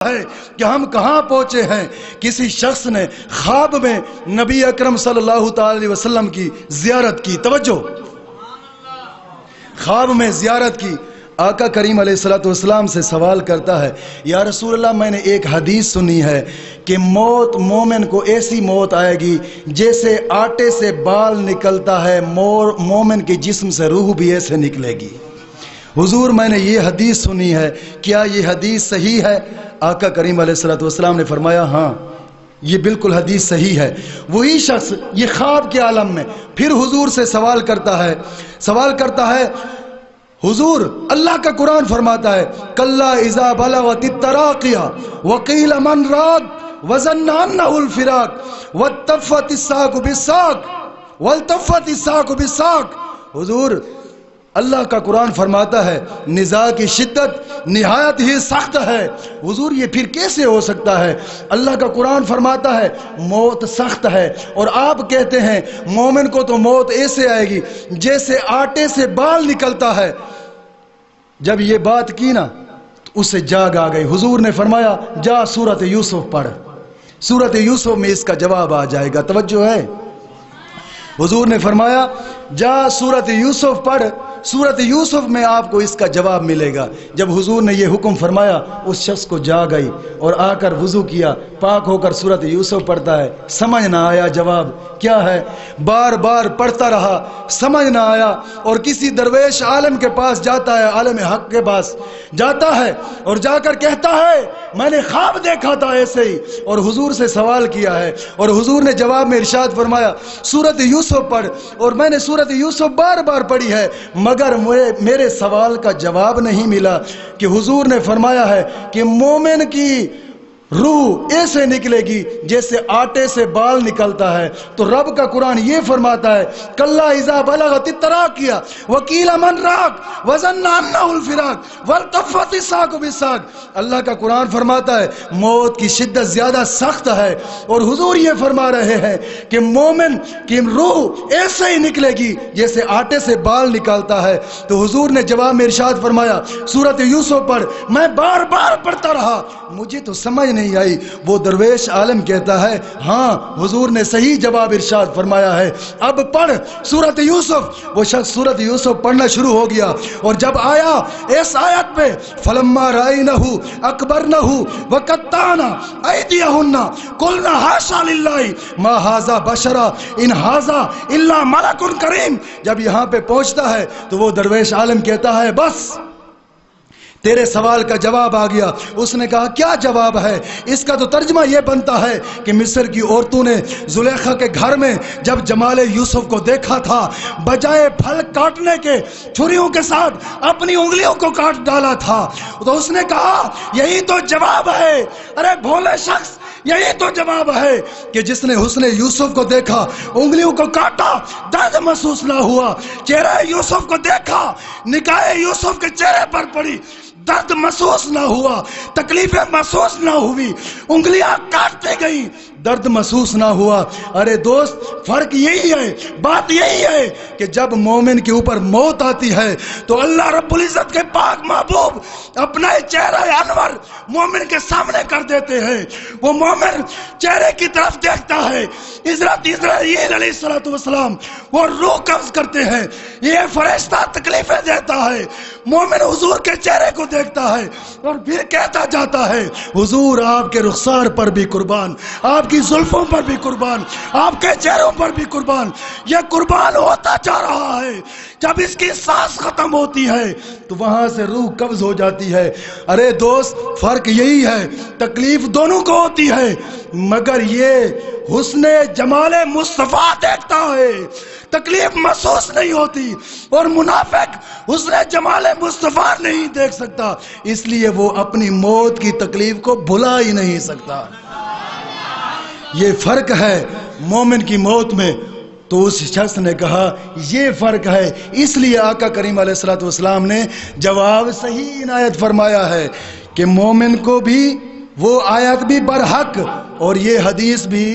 ہے کہ ہم کہاں پہنچے ہیں۔ کسی شخص نے خواب میں نبی اکرم صلی اللہ تعالی علیہ وسلم کی زیارت کی، توجہ، خواب میں زیارت کی۔ آقا کریم علیہ السلام سے سوال کرتا ہے، یا رسول اللہ میں نے ایک حدیث سنی ہے کہ موت مومن کو ایسی موت آئے گی جیسے آٹے سے بال نکلتا ہے، مومن کے جسم سے روح بھی ایسے نکلے گی۔ حضور میں نے یہ حدیث سنی ہے، کیا یہ حدیث صحیح ہے؟ آقا کریم علیہ السلام نے فرمایا ہاں یہ بالکل حدیث صحیح ہے۔ وہی شخص یہ خواب کے عالم میں پھر حضور سے سوال کرتا ہے حضور اللہ کا قرآن فرماتا ہے کلا اذا بلغت التراقیہ وقیل من راق وظن انہ الفراق والتفت الساق بالساق۔ حضور اللہ کا قرآن فرماتا ہے نزاع کی شدت نہایت ہی سخت ہے۔ حضور یہ پھر کیسے ہو سکتا ہے؟ اللہ کا قرآن فرماتا ہے موت سخت ہے، اور آپ کہتے ہیں مومن کو تو موت ایسے آئے گی جیسے آٹے سے بال نکلتا ہے۔ جب یہ بات کی نا تو اس سے جاگ آ گئی۔ حضور نے فرمایا جا سورت یوسف پڑھ، سورت یوسف میں اس کا جواب آ جائے گا۔ توجہ ہے؟ حضور نے فرمایا جا سورت یوسف پڑھ، سورت یوسف میں آپ کو اس کا جواب ملے گا۔ جب حضور نے یہ حکم فرمایا اس شخص کو جاگ آئی اور آ کر وضو کیا، پاک ہو کر سورت یوسف پڑھتا ہے، سمجھ نہ آیا جواب کیا ہے، بار بار پڑھتا رہا، سمجھ نہ آیا، اور کسی درویش عالم کے پاس جاتا ہے، عالم حق کے پاس جاتا ہے اور جا کر کہتا ہے میں نے خواب دیکھا تھا ایسے ہی، اور حضور سے سوال کیا ہے، اور حضور نے جواب میں ارشاد فرمایا سورت یوسف پڑھ، اور میں نے سورت یوسف بار بار پڑھی ہے، مگر میرے سوال کا جواب نہیں ملا کہ حضور نے فرمایا ہے کہ مومن کی روح ایسے نکلے گی جیسے آٹے سے بال نکلتا ہے۔ تو رب کا قرآن یہ فرماتا ہے کلا اذا بلغت التراقیہ وقیل من راق وظن انہ الفراق والتفت الساق بالساق۔ اللہ کا قرآن فرماتا ہے موت کی شدت زیادہ سخت ہے، اور حضور یہ فرما رہے ہیں کہ مومن کی روح ایسے ہی نکلے گی جیسے آٹے سے بال نکالتا ہے۔ تو حضور نے جواب میں ارشاد فرمایا سورت یوسف پڑھ، میں بار بار پڑھتا رہا، مجھے تو سمجھ نہیں آئی۔ وہ درویش عالم کہتا ہے ہاں حضور نے صحیح جواب ارشاد فرمایا ہے، اب پڑھ سورت یوسف۔ وہ شخص سورت یوسف پڑھنا شروع ہو گیا، اور جب آیا اس آیت پہ فلما رأینہ اکبرنہ وقطعنا ایدیہن قلنا حاشا للہ ما ھذا بشرا ان ھذا الا ملک کریم، جب یہاں پہ پہنچتا ہے تو وہ درویش عالم کہتا ہے بس تیرے سوال کا جواب آ گیا۔ اس نے کہا کیا جواب ہے؟ اس کا تو ترجمہ یہ بنتا ہے کہ مصر کی عورتوں نے زلیخا کے گھر میں جب جمال یوسف کو دیکھا تھا، بجائے پھل کاٹنے کے چھریوں کے ساتھ اپنی انگلیوں کو کاٹ ڈالا تھا۔ تو اس نے کہا یہی تو جواب ہے، ارے بھولے شخص یہی تو جواب ہے کہ جس نے حسن یوسف کو دیکھا انگلیوں کو کاٹا، درد محسوس نہ ہوا، چہرہ یوسف کو دیکھا، نگاہ یوسف کے چہرے پر پڑی، درد محسوس نہ ہوا، تکلیفیں محسوس نہ ہوئی، انگلیاں کاٹتے گئیں، درد محسوس نہ ہوا۔ ارے دوست فرق یہی ہے، بات یہی ہے کہ جب مومن کے اوپر موت آتی ہے تو اللہ رب العزت کے پاک محبوب اپنا چہرہ انور مومن کے سامنے کر دیتے ہیں۔ وہ مومن چہرے کی طرف دیکھتا ہے، حضرت اسرائیل علیہ السلام وہ روح قبض کرتے ہیں، یہ فرشتہ تکلیفیں دیتا ہے، مومن حضور کے چہرے کو دیکھتا ہے اور پھر کہتا جاتا ہے حضور آپ کے رخسار پر بھی قربان، آپ کی زلفوں پر بھی قربان، آپ کے چہروں پر بھی قربان۔ یہ قربان ہوتا جا رہا ہے، جب اس کی سانس ختم ہوتی ہے تو وہاں سے روح قبض ہو جاتی ہے۔ ارے دوست فرق یہی ہے، تکلیف دونوں کو ہوتی ہے، مگر یہ حسن جمال مصطفیٰ دیکھتا ہے، تکلیف محسوس نہیں ہوتی، اور منافق حسن جمال مصطفیٰ نہیں دیکھ سکتا، اس لیے وہ اپنی موت کی تکلیف کو بھلا ہی نہیں سکتا۔ یہ فرق ہے مومن کی موت میں۔ تو اس شخص نے کہا یہ فرق ہے، اس لیے آقا کریم علیہ السلام نے جواب صحیح عنایت فرمایا ہے کہ مومن کو بھی وہ آیت بھی برحق اور یہ حدیث بھی